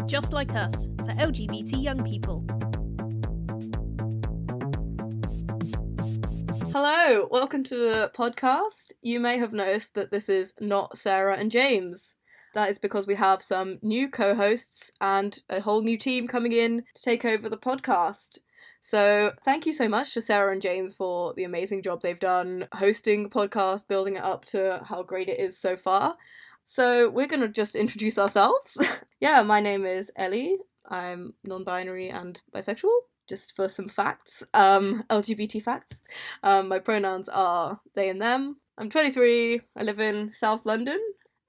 Just Like Us, for LGBT young people. Hello, welcome to the podcast. You may have noticed that this is not Sarah and James. That is because we have some new co-hosts and a whole new team coming in to take over the podcast. So thank you so much to Sarah and James for the amazing job they've done hosting the podcast, building it up to how great it is so far. So we're going to just introduce ourselves. Yeah, my name is Elly. I'm non-binary and bisexual, just for some facts, LGBT facts. My pronouns are they and them. I'm 23, I live in South London,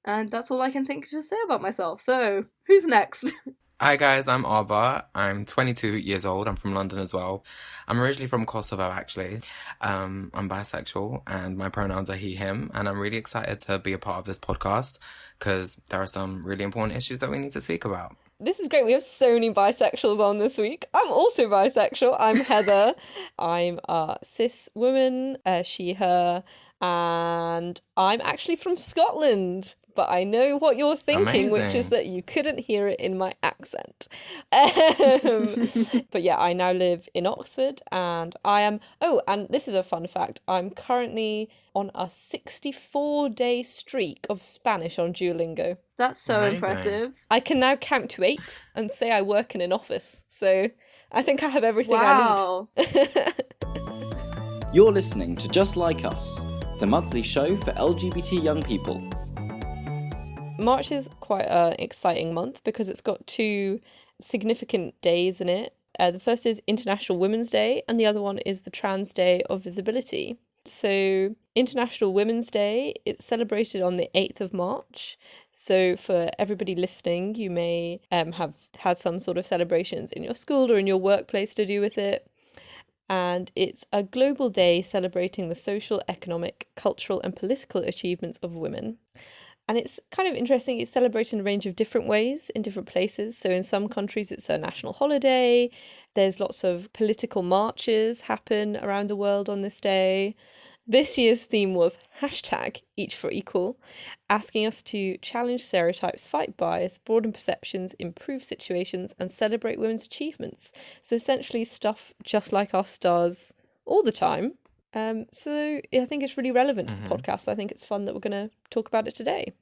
and that's all I can think to say about myself. So, who's next? Hi guys, I'm Arbër. I'm 22 years old. I'm from London as well. I'm originally from Kosovo, actually. I'm bisexual and my pronouns are he, him. And I'm really excited to be a part of this podcast because there are some really important issues that we need to speak about. This is great. We have so many bisexuals on this week. I'm also bisexual. I'm Heather. I'm a cis woman, she, her, and I'm actually from Scotland. But I know what you're thinking, Amazing. Which is that you couldn't hear it in my accent. But yeah, I now live in Oxford and I am... Oh, and this is a fun fact. I'm currently on a 64-day streak of Spanish on Duolingo. That's so Amazing. Impressive. I can now count to 8 and say I work in an office. So I think I have everything I Wow. need. You're listening to Just Like Us, the monthly show for LGBT young people. March is quite an exciting month because it's got 2 significant days in it. The first is International Women's Day and the other one is the Trans Day of Visibility. So International Women's Day, it's celebrated on the 8th of March. So for everybody listening, you may have had some sort of celebrations in your school or in your workplace to do with it. And it's a global day celebrating the social, economic, cultural and political achievements of women. And it's kind of interesting, it's celebrated in a range of different ways in different places. So in some countries it's a national holiday, there's lots of political marches happen around the world on this day. This year's theme was #Each for Equal, asking us to challenge stereotypes, fight bias, broaden perceptions, improve situations and celebrate women's achievements. So essentially stuff just like us does all the time. So I think it's really relevant to the podcast. I think it's fun that we're going to talk about it today.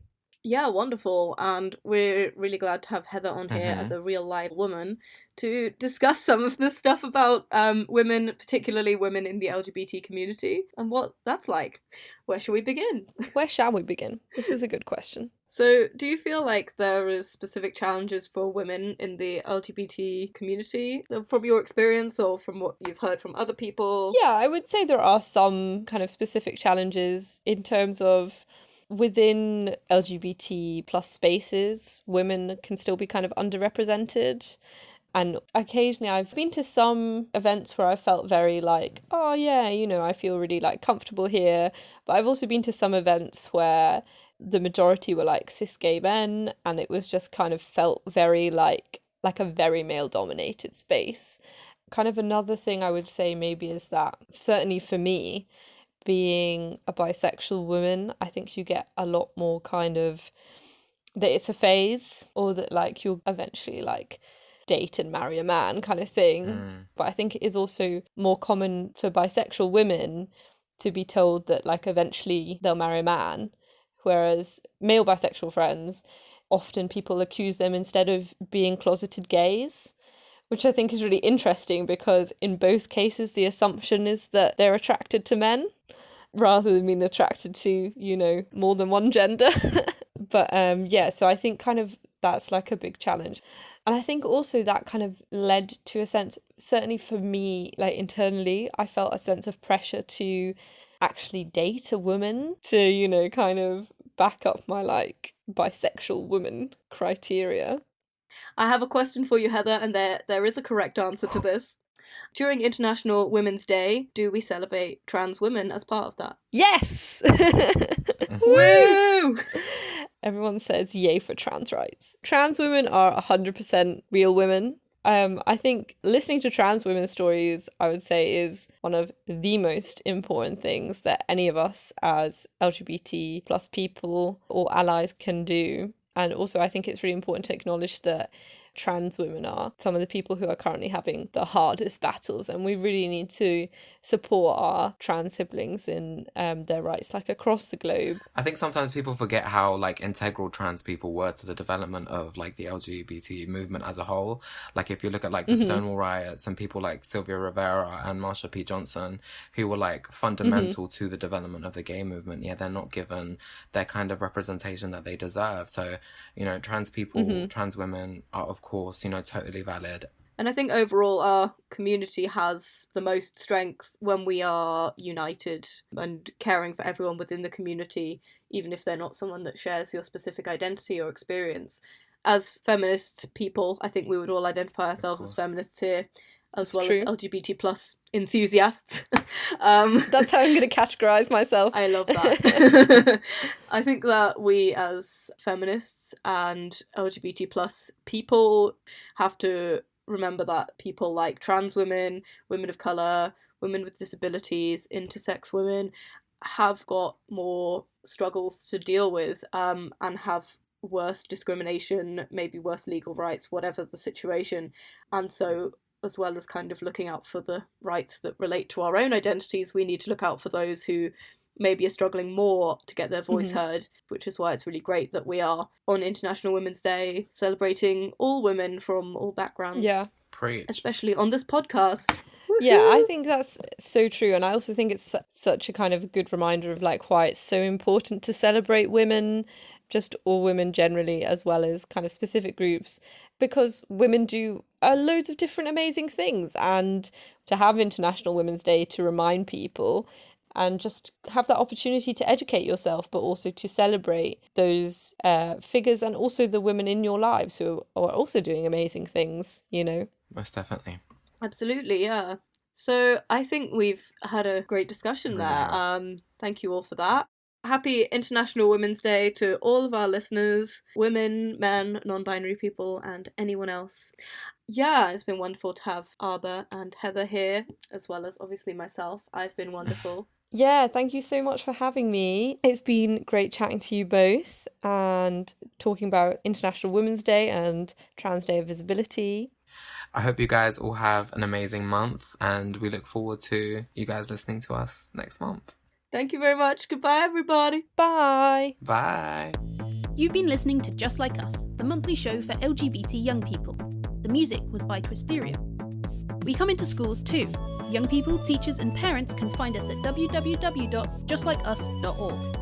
Yeah, wonderful. And we're really glad to have Heather on here as a real live woman to discuss some of this stuff about women, particularly women in the LGBT community, and what that's like. Where shall we begin? Where shall we begin? This is a good question. So, do you feel like there is specific challenges for women in the LGBT community from your experience or from what you've heard from other people? Yeah, I would say there are some kind of specific challenges in terms of within LGBT plus spaces, women can still be kind of underrepresented. And occasionally I've been to some events where I felt very like, oh yeah, you know, I feel really like comfortable here. But I've also been to some events where the majority were like cis gay men and it was just kind of felt very like a very male dominated space. Kind of another thing I would say maybe is that certainly for me, being a bisexual woman, I think you get a lot more kind of that it's a phase or that like you'll eventually like date and marry a man kind of thing. But I think it is also more common for bisexual women to be told that like eventually they'll marry a man, whereas male bisexual friends, often people accuse them instead of being closeted gays, which I think is really interesting because in both cases the assumption is that they're attracted to men rather than being attracted to, you know, more than one gender. But yeah, so I think kind of that's like a big challenge. And I think also that kind of led to a sense, certainly for me, like internally, I felt a sense of pressure to actually date a woman to, you know, kind of back up my like bisexual woman criteria. I have a question for you, Heather, and there is a correct answer to this. During International Women's Day, do we celebrate trans women as part of that? Yes! Woo! Everyone says yay for trans rights. Trans women are 100% real women. I think listening to trans women's stories, I would say, is one of the most important things that any of us as LGBT plus people or allies can do. And also, I think it's really important to acknowledge that trans women are some of the people who are currently having the hardest battles, and we really need to support our trans siblings in their rights, like across the globe. I think sometimes people forget how like integral trans people were to the development of like the LGBT movement as a whole. Like if you look at like the Stonewall riots and people like Sylvia Rivera and Marsha P. Johnson, who were like fundamental to the development of the gay movement, they're not given their kind of representation that they deserve. So, you know, trans people, trans women are of course, you know, totally valid. And I think overall our community has the most strength when we are united and caring for everyone within the community, even if they're not someone that shares your specific identity or experience. As feminist people, I think we would all identify ourselves as feminists here, as well as LGBT plus enthusiasts. That's how I'm going to categorise myself. I love that. I think that we as feminists and LGBT plus people have to remember that people like trans women, women of colour, women with disabilities, intersex women have got more struggles to deal with and have worse discrimination, maybe worse legal rights, whatever the situation. And so, as well as kind of looking out for the rights that relate to our own identities, we need to look out for those who maybe are struggling more to get their voice heard, which is why it's really great that we are on International Women's Day celebrating all women from all backgrounds. Yeah. Preach. Especially on this podcast. Yeah, I think that's so true. And I also think it's such a kind of good reminder of like why it's so important to celebrate women, just all women generally, as well as kind of specific groups, because women do loads of different amazing things. And to have International Women's Day to remind people and just have that opportunity to educate yourself, but also to celebrate those figures and also the women in your lives who are also doing amazing things, you know? Most definitely. Absolutely, yeah. So I think we've had a great discussion there. Thank you all for that. Happy International Women's Day to all of our listeners, women, men, non-binary people, and anyone else. Yeah, it's been wonderful to have Arbër and Heather here, as well as obviously myself. I've been wonderful. Yeah, thank you so much for having me. It's been great chatting to you both and talking about International Women's Day and Trans Day of Visibility. I hope you guys all have an amazing month, and we look forward to you guys listening to us next month. Thank you very much. Goodbye, everybody. Bye. Bye. You've been listening to Just Like Us, the monthly show for LGBT young people. The music was by Twisterium. We come into schools too. Young people, teachers and parents can find us at www.justlikeus.org.